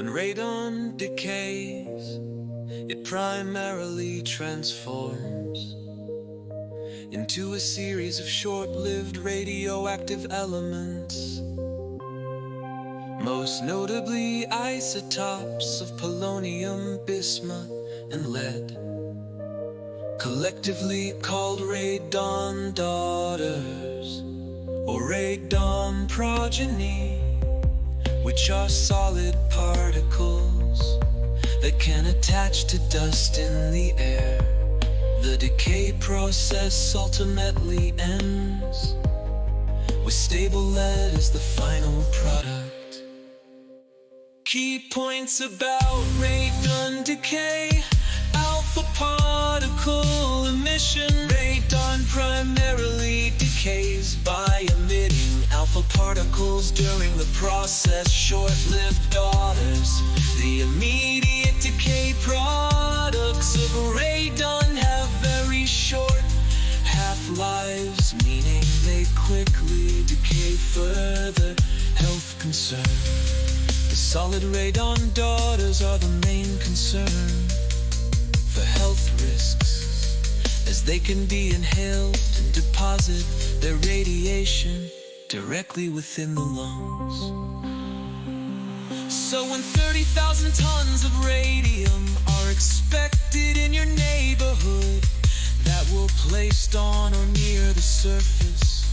When radon decays, it primarily transforms into a series of short-lived radioactive elements, most notably isotopes of polonium, bismuth, and lead, collectively called radon daughters or radon progeny, which are solid particles that can attach to dust in the air. The decay process ultimately ends with stable lead as the final product. Key points about radon decay: alpha particle emission. Radon primarily decays by emitting alpha particles during the process. Short-lived daughters, the immediate decay products of radon, have very short half-lives, meaning they quickly decay further. Health concern: the solid radon daughters are the main concern for health risks, as they can be inhaled and deposit their radiation directly within the lungs. So when 30,000 tons of radium are expected in your neighborhood, that were placed on or near the surface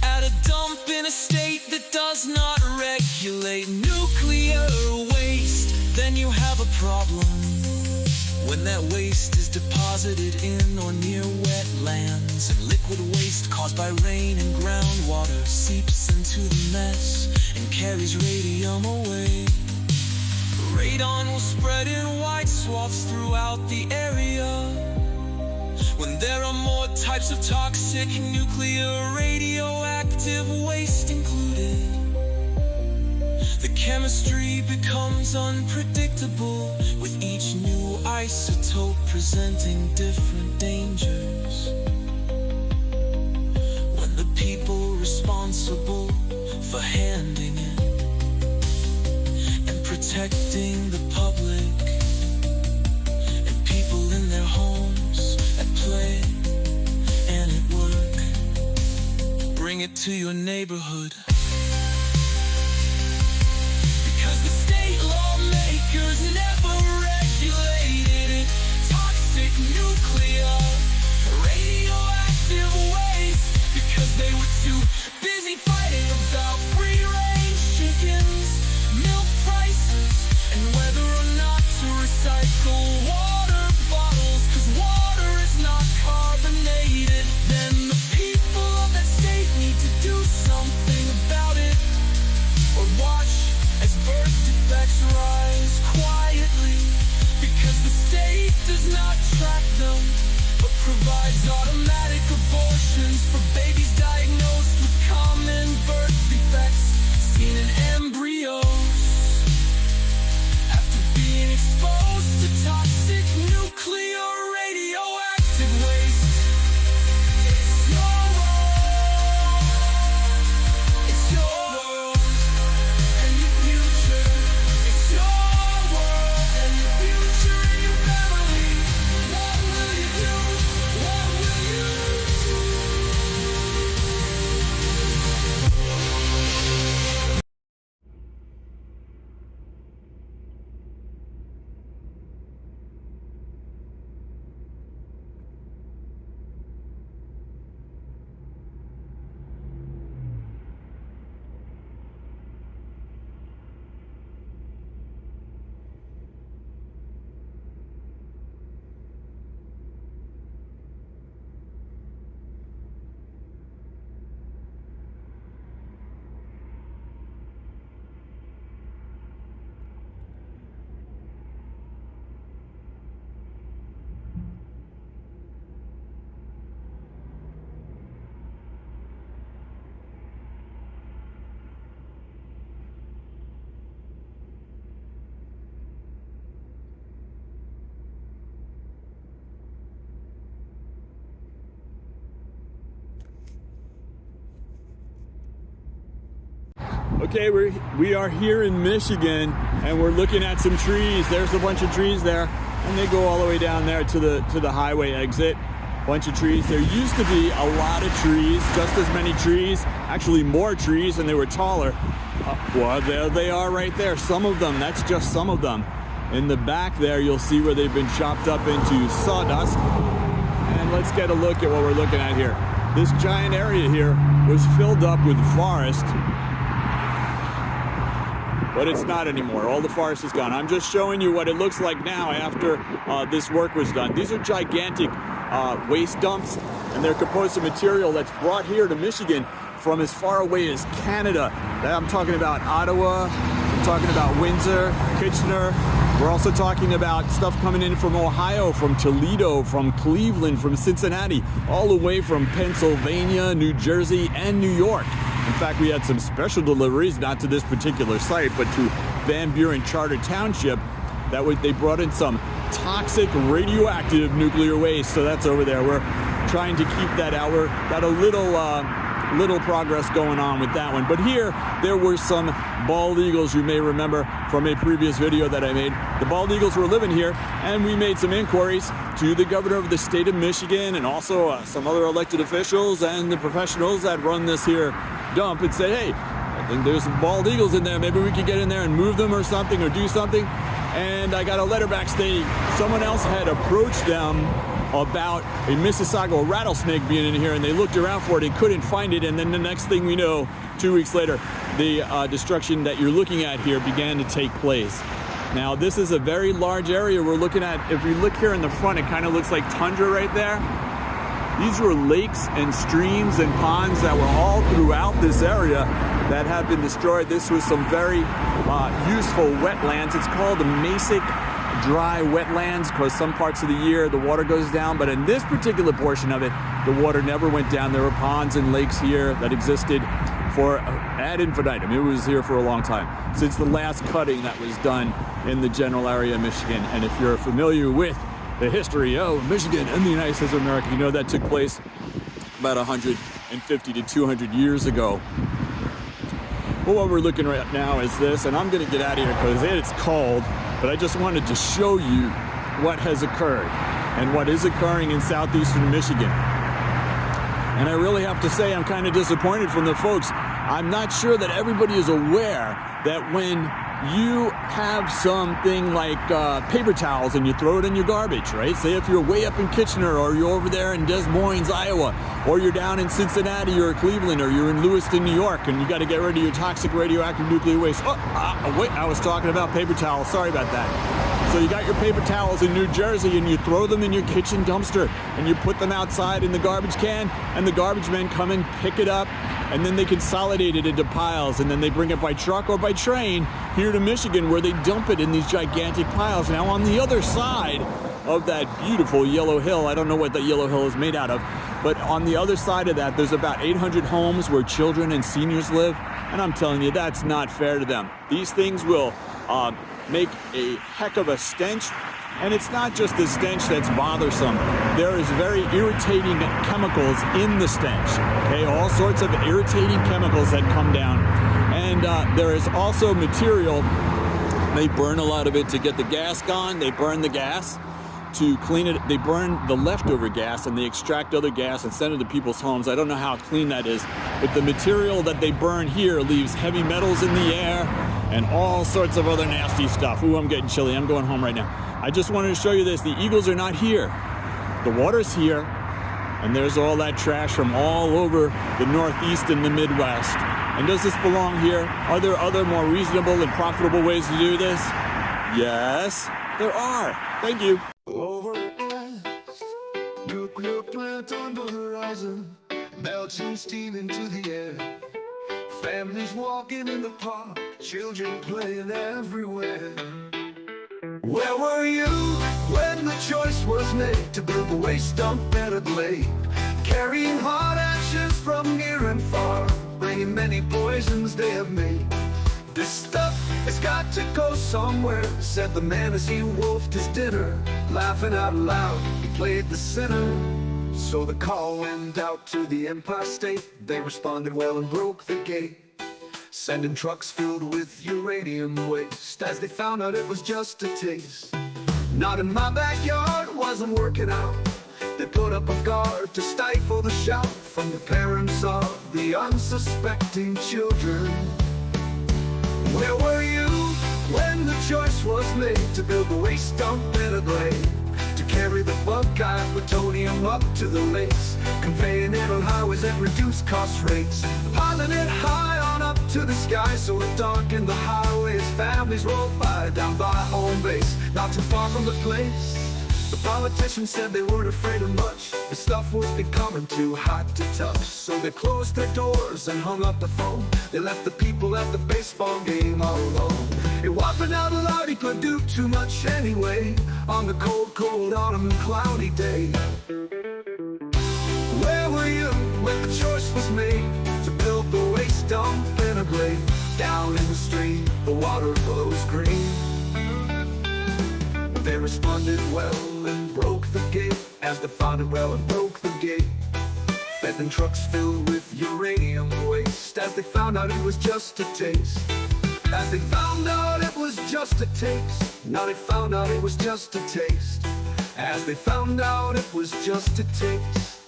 at a dump in a state that does not regulate nuclear waste, then you have a problem. When that waste is deposited in or near wetlands, and liquid waste caused by rain and groundwater seeps into the mess and carries radium away. Radon will spread in wide swaths throughout the area. When there are more types of toxic nuclear radioactive waste included, the chemistry becomes unpredictable, with each new isotope presenting different dangers. When the people responsible for handling it and protecting the public and people in their homes, at play and at work, bring it to your neighborhood. Lawmakers never regulated toxic nuclear radioactive waste because they were too busy fighting about free-range chickens, milk prices, and whether or not to recycle water bottles, because water is not carbonated. Then the people of that state need to do something about it, or watch as birth defects rise quietly, because the state does not track them, but provides automatic abortions for babies diagnosed with common birth defects seen in embryos after being exposed to toxic nuclear radioactive waste. It's your world. It's your world and your future. It's your world and your future and your family. What will you do? What will you do? Okay, we are here in Michigan, and we're looking at some trees. There's a bunch of trees there, and they go all the way down there to the highway exit. Bunch of trees. There used to be a lot of trees, just as many trees, actually more trees, and they were taller. Well, there they are right there. Some of them. That's just some of them. In the back there, you'll see where they've been chopped up into sawdust. And let's get a look at what we're looking at here. This giant area here was filled up with forest. But it's not anymore. All the forest is gone. I'm just showing you what it looks like now after this work was done. These are gigantic waste dumps, and they're composed of material that's brought here to Michigan from as far away as Canada. I'm talking about Ottawa, I'm talking about Windsor, Kitchener. We're also talking about stuff coming in from Ohio, from Toledo, from Cleveland, from Cincinnati, all the way from Pennsylvania, New Jersey, and New York. In fact, we had some special deliveries, not to this particular site, but to Van Buren Charter Township. They brought in some toxic radioactive nuclear waste, so that's over there. We're trying to keep that out. We're got a little progress going on with that one. But here, there were some bald eagles, you may remember from a previous video that I made. The bald eagles were living here, and we made some inquiries to the governor of the state of Michigan and also some other elected officials and the professionals that run this here dump, and said, hey, I think there's some bald eagles in there. Maybe we could get in there and move them or something, or do something. And I got a letter back stating someone else had approached them about a Mississauga rattlesnake being in here, and they looked around for it and couldn't find it. And then the next thing we know, 2 weeks later, the destruction that you're looking at here began to take place. Now, this is a very large area we're looking at. If we look here in the front, it kind of looks like tundra right there. These were lakes and streams and ponds that were all throughout this area that have been destroyed. This was some very useful wetlands. It's called the Masic Dry Wetlands because some parts of the year the water goes down, but in this particular portion of it, the water never went down. There were ponds and lakes here that existed for ad infinitum. It was here for a long time, since the last cutting that was done in the general area of Michigan. And if you're familiar with the history of Michigan and the United States of America, you know that took place about 150 to 200 years ago. Well, what we're looking at now is this, and I'm going to get out of here because it's cold, but I just wanted to show you what has occurred and what is occurring in southeastern Michigan. And I really have to say I'm kind of disappointed from the folks. I'm not sure that everybody is aware that when you have something like paper towels and you throw it in your garbage, right? Say if you're way up in Kitchener, or you're over there in Des Moines, Iowa, or you're down in Cincinnati or Cleveland, or you're in Lewiston, New York, and you got to get rid of your toxic radioactive nuclear waste. Wait, I was talking about paper towels. Sorry about that. So you got your paper towels in New Jersey, and you throw them in your kitchen dumpster, and you put them outside in the garbage can, and the garbage men come and pick it up, and then they consolidate it into piles, and then they bring it by truck or by train here to Michigan, where they dump it in these gigantic piles. Now, on the other side of that beautiful yellow hill, I don't know what that yellow hill is made out of, but on the other side of that, there's about 800 homes where children and seniors live, and I'm telling you, that's not fair to them. These things will make a heck of a stench. And it's not just the stench that's bothersome. There is very irritating chemicals in the stench. Okay, all sorts of irritating chemicals that come down. And there is also material. They burn a lot of it to get the gas gone. They burn the gas to clean it. They burn the leftover gas and they extract other gas and send it to people's homes. I don't know how clean that is, but the material that they burn here leaves heavy metals in the air and all sorts of other nasty stuff. Ooh, I'm getting chilly. I'm going home right now. I just wanted to show you this. The eagles are not here. The water's here, and there's all that trash from all over the Northeast and the Midwest. And does this belong here? Are there other more reasonable and profitable ways to do this? Yes, there are. Thank you. Overcast, nuclear plant on the horizon, melting steam into the air. Families walking in the park, children playing everywhere. Where were you when the choice was made to build the waste dump at a blade? Carrying hot ashes from near and far, bringing many poisons they have made. This stuff has got to go somewhere, said the man as he wolfed his dinner. Laughing out loud, he played the sinner. So the call went out to the Empire State. They responded well and broke the gate. sending trucks filled with uranium waste, as they found out it was just a taste. Not in my backyard, wasn't working out. They put up a guard to stifle the shout from the parents of the unsuspecting children. Where were you when the choice was made to build a waste dump in a glade? To carry the buckeye plutonium up to the lakes, conveying it on highways at reduced cost rates, piling it high on up to the sky so it darkened the highway as families rolled by down by home base, not too far from the place. The politicians said they weren't afraid of much. The stuff was becoming too hot to touch, so they closed their doors and hung up the phone. They left the people at the baseball game all alone. It wasn't out loud, he could do too much anyway on the cold, cold autumn and cloudy day. Where were you when the choice was made to build the waste dump in a glade? Down in the stream, the water glows green. They responded well and broke the gate, as they found it well and broke the gate. Fed them trucks filled with uranium waste, as they found out it was just a taste. As they found out it was just a taste. Now they found out it was just a taste. As they found out it was just a taste.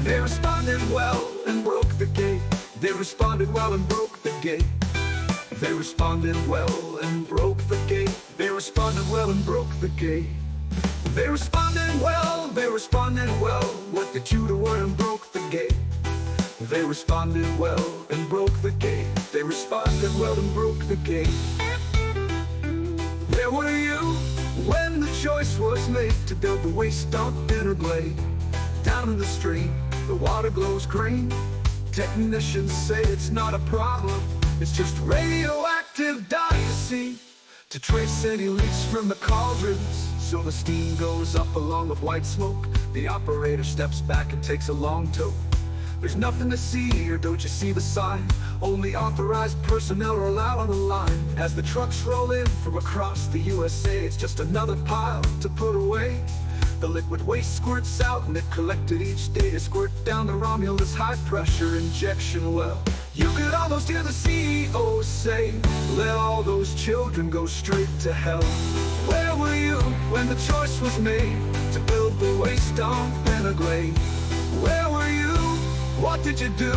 They responded well and broke the gate. They responded well and broke the gate. They responded well and broke the gate. They responded well and broke the gate. They responded well with the tutor word and broke the gate. They responded well and broke the gate. They responded well and broke the gate. Where were you when the choice was made to build the waste dump in a glade? Down in the stream, the water glows green. Technicians say it's not a problem, it's just radioactive dye, you see, to trace any leaks from the cauldrons. So the steam goes up along with white smoke. The operator steps back and takes a long toke. There's nothing to see here, don't you see the sign? Only authorized personnel are allowed on the line. As the trucks roll in from across the USA, it's just another pile to put away. The liquid waste squirts out and it collected each day to squirt down the Romulus high-pressure injection well. You could almost hear the CEO say, let all those children go straight to hell. Where were you when the choice was made to build the waste dump in a glade? Where were you? What did you do?